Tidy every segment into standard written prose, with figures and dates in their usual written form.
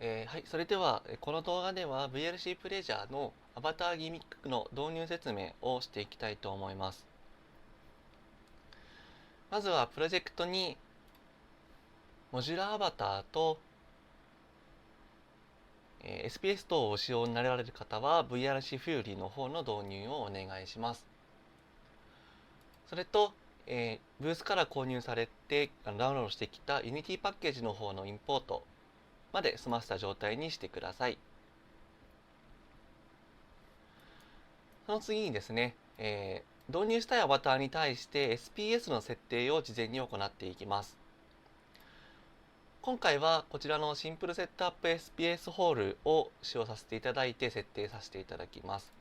はい、それではこの動画では VLC プレジャーのアバターギミックの導入説明をしていきたいと思います。まずはプロジェクトにモジュラーアバターとSPS 等をお使用になられる方は VRC フューリーの方の導入をお願いします。それと、ブースから購入されてダウンロードしてきた Unity パッケージの方のインポートまで済ませた状態にしてください。その次にですね、導入したいアバターに対して SPS の設定を事前に行っていきます。今回はこちらのシンプルセットアップ SPS ホールを使用させていただいて設定させていただきます。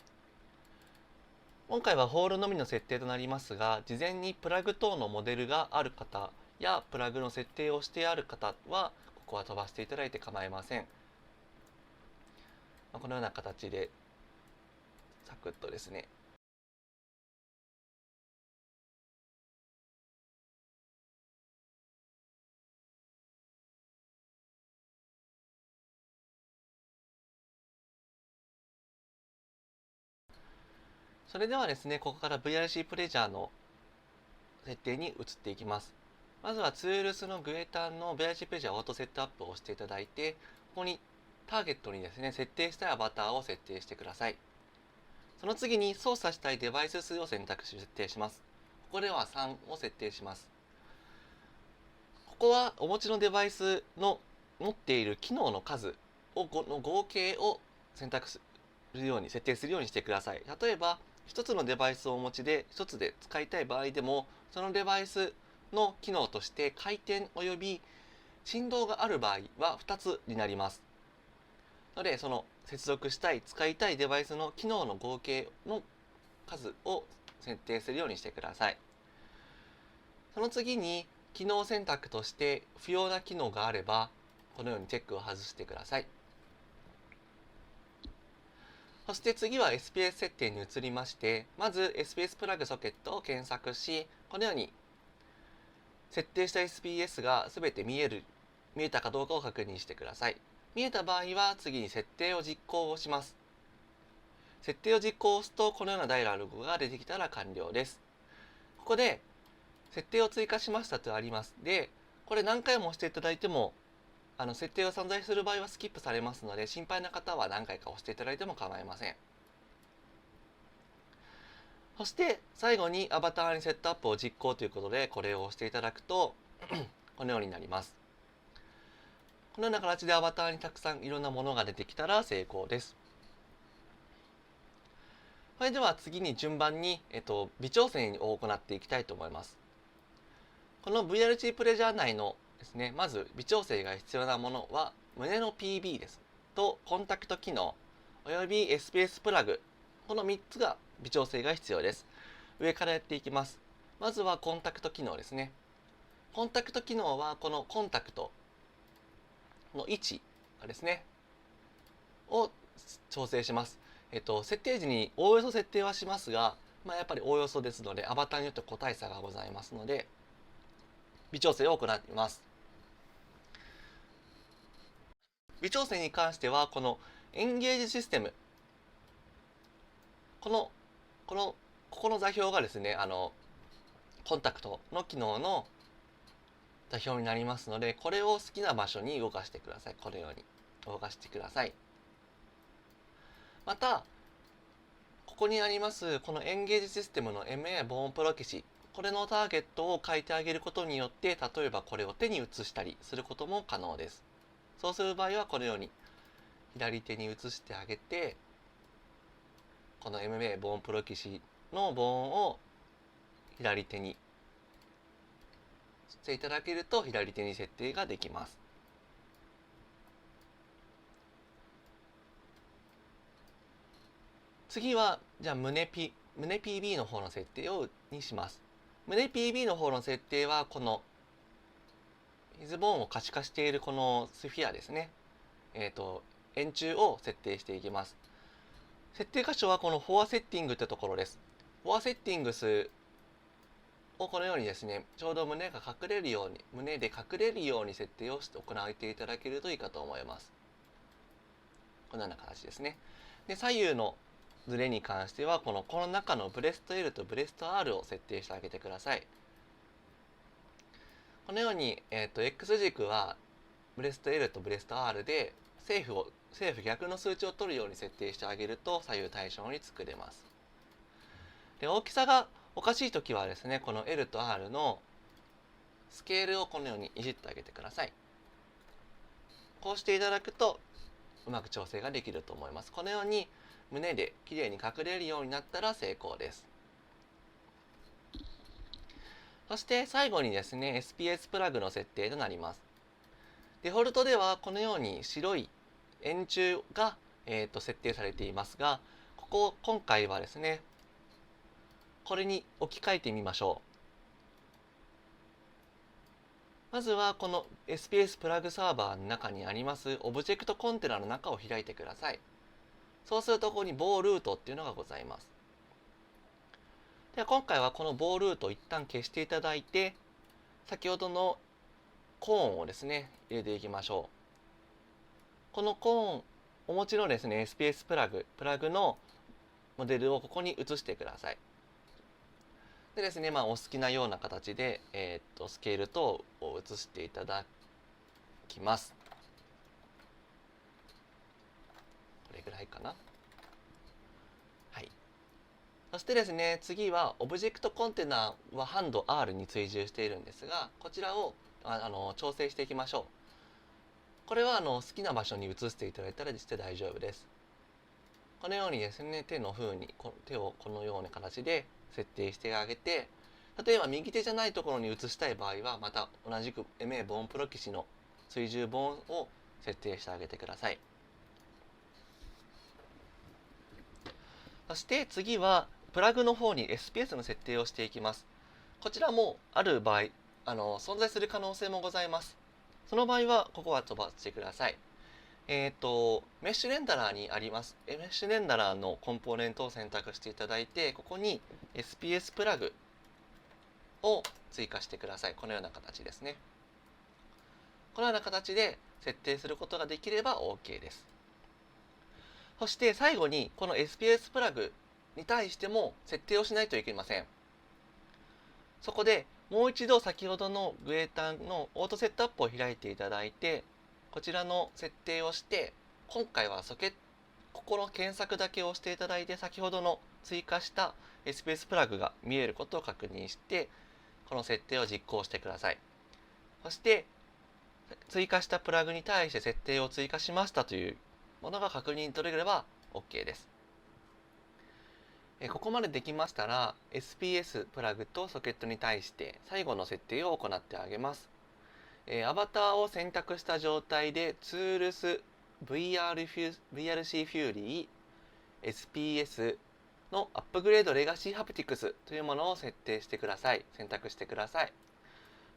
今回はホールのみの設定となりますが、事前にプラグ等のモデルがある方やプラグの設定をしてある方はここは飛ばしていただいて構いません。このような形でサクッとですね、それではですね、ここから VRC プレジャーの設定に移っていきます。まずはツールスのグエタンの VRC プレジャーオートセットアップを押していただいて、ここにターゲットにですね、設定したいアバターを設定してください。その次に操作したいデバイス数を選択し設定します。ここでは3を設定します。ここはお持ちのデバイスの持っている機能の数の合計を選択するように設定するようにしてください。例えば1つのデバイスをお持ちで1つで使いたい場合でも、そのデバイスの機能として回転および振動がある場合は2つになりますので、その接続したい使いたいデバイスの機能の合計の数を設定するようにしてください。その次に機能選択として不要な機能があればこのようにチェックを外してください。そして次は SPS 設定に移りまして、まず SPS プラグソケットを検索し、このように設定した SPS が全て見えたかどうかを確認してください。見えた場合は次に設定を実行をします。設定を実行を押すとこのようなダイアログが出てきたら完了です。ここで設定を追加しましたとあります。で、これ何回も押していただいても設定が存在する場合はスキップされますので、心配な方は何回か押していただいても構いません。そして最後にアバターにセットアップを実行ということでこれを押していただくとこのようになります。このような形でアバターにたくさんいろんなものが出てきたら成功です。それでは次に順番に、微調整を行っていきたいと思います。この VRC プレジャー内のですね、まず微調整が必要なものは胸の PB ですとコンタクト機能および SPS プラグ、この3つが微調整が必要です。上からやっていきます。まずはコンタクト機能ですね。コンタクト機能はこのコンタクトの位置ですねを調整します。設定時におおよそ設定はしますが、やっぱりおおよそですのでアバターによって個体差がございますので微調整を行っています。微調整に関してはこのエンゲージシステム、ここの座標がですねコンタクトの機能の座標になりますので、これを好きな場所に動かしてください。このように動かしてください。またここにありますこのエンゲージシステムの MA ボーンプロ消し、これのターゲットを変えてあげることによって例えばこれを手に移したりすることも可能です。そうする場合はこのように左手に移してあげて、この MA ボーンプロ消しのボーンを左手にしていただけると左手に設定ができます。次はじゃあ胸 PB の方の設定にします。胸 PB の方の設定はこのイズボーンを可視化しているこのスフィアですね。円柱を設定していきます。設定箇所はこのフォアセッティングというところです。フォアセッティングスをこのようにですね、ちょうど胸で隠れるように設定をして行っていただけるといいかと思います。このような形ですね。で、左右のズレに関してはこの中のブレスト L とブレスト R を設定してあげてください。このように、X 軸はブレスト L とブレスト R で正負逆の数値を取るように設定してあげると左右対称に作れます。で、大きさがおかしいときはですね、この L と R のスケールをこのようにいじってあげてください。こうしていただくとうまく調整ができると思います。このように胸できれいに隠れるようになったら成功です。そして最後にですね、SPS プラグの設定となります。デフォルトではこのように白い円柱が、設定されていますが、今回はですね、これに置き換えてみましょう。まずはこの SPS プラグサーバーの中にありますオブジェクトコンテナの中を開いてください。そうするとここに棒ルートっていうのがございます。では今回はこの棒ルートを一旦消していただいて、先ほどのコーンをですね、入れていきましょう。このコーン、お持ちのですね、SPS プラグのモデルをここに移してください。でですね、お好きなような形で、スケール等を移していただきます。これぐらいかな。はい。そしてですね、次はオブジェクトコンテナはハンド R に追従しているんですが、こちらを調整していきましょう。これは好きな場所に移していただいたらして大丈夫です。このようにですね、手をこのような形で設定してあげて、例えば右手じゃないところに移したい場合はまた同じく MA ボーンプロ棋士の追従ボーンを設定してあげてください。そして次はプラグの方に SPS の設定をしていきます。こちらもある場合存在する可能性もございます。その場合はここは飛ばしてください。メッシュレンダラーにあります。メッシュレンダラーのコンポーネントを選択していただいて、ここに SPS プラグを追加してください。このような形ですね。このような形で設定することができれば OK です。そして最後にこの SPS プラグに対しても設定をしないといけません。そこでもう一度先ほどのグエタンのオートセットアップを開いていただいて、こちらの設定をして、今回はここの検索だけをしていただいて、先ほどの追加した SPS プラグが見えることを確認して、この設定を実行してください。そして追加したプラグに対して設定を追加しましたというものが確認取れれば OK です。ここまでできましたら SPS プラグとソケットに対して最後の設定を行ってあげます。アバターを選択した状態でツールス VRC フューリー SPS のアップグレードレガシーハプティクスというものを設定してください。選択してください。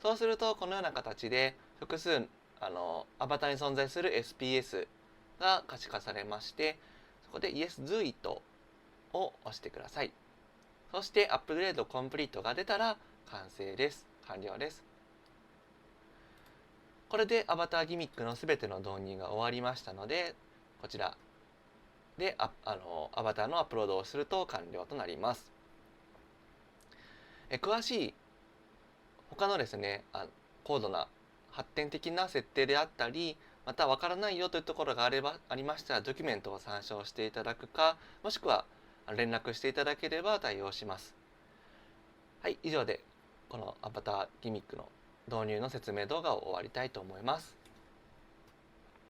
そうするとこのような形で複数アバターに存在する SPS が可視化されまして、そこで Yes Do It を押してください。そしてアップグレードコンプリートが出たら完成です。完了です。これでアバターギミックのすべての導入が終わりましたので、こちらでアバターのアップロードをすると完了となります。詳しい他のですね、高度な発展的な設定であったり、またわからないよというところがありましたらドキュメントを参照していただくか、もしくは連絡していただければ対応します。はい、以上でこのアバターギミックの導入の説明動画を終わりたいと思います。